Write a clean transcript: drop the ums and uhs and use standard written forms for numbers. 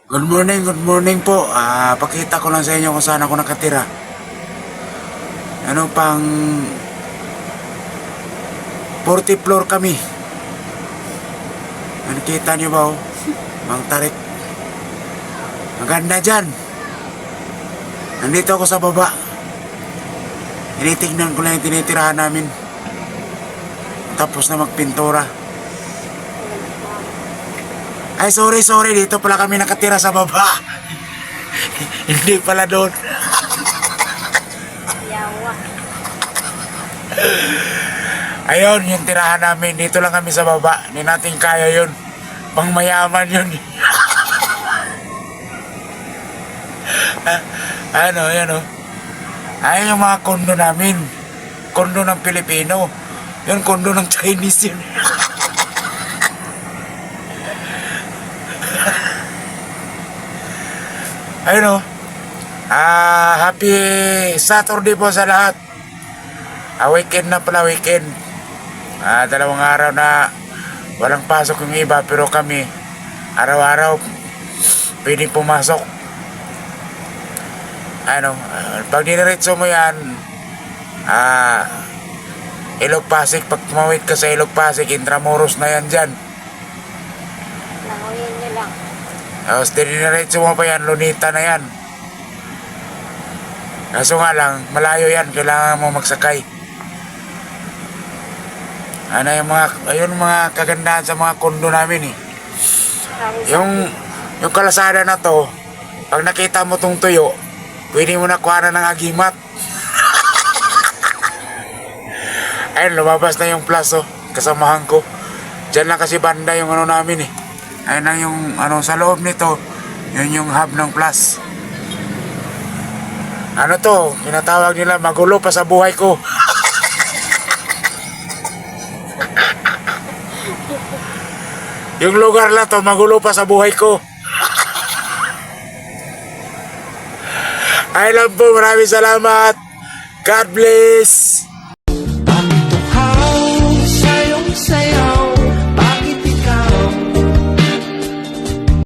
Good morning po. Pakita ko lang sa inyo kung saan ako nakatira. Ano pang 40th floor kami. Nakita niyo ba oh? Mang tarik. Maganda dyan. Nandito ako sa baba. Tinitignan ko lang yung tinitirahan namin. Tapos na magpintura. Ay, sorry. Dito pala kami nakatira sa baba. Hindi pala doon. Yawa. Ayun, yung tirahan namin. Dito lang kami sa baba. Hindi natin kaya yun. Pang mayaman yun. Ano, yan o. Ayun yung mga kondo namin. Kondo ng Pilipino. Yung kondo ng Chinese yun. Ayun o. Happy Saturday po sa lahat. Weekend na pala, weekend. Dalawang araw na walang pasok yung iba, pero kami araw-araw pwedeng pumasok. Pag diniretso mo yan, Ilog Pasig, pag tumawid ka sa Ilog Pasig, Intramuros na yan dyan. Langoyin nyo lang. Tapos diniretso mo pa yan, Lunita na yan. Kaso nga lang, malayo yan, kailangan mo magsakay. Ayun mga kagandahan sa mga kondo namin eh. Yung kalasada na to, pag nakita mo tong tuyo, pwede mo na kuhanan ng agimat. Ayun, lumabas na yung plus oh, kasamahan ko. Diyan lang kasi banda yung namin eh. Ayun lang yung sa loob nito, yun yung hub ng plus. Tinatawag nila magulo pa sa buhay ko. Yung lugar na to, magulo pa sa buhay ko. I love po, maraming salamat. God bless.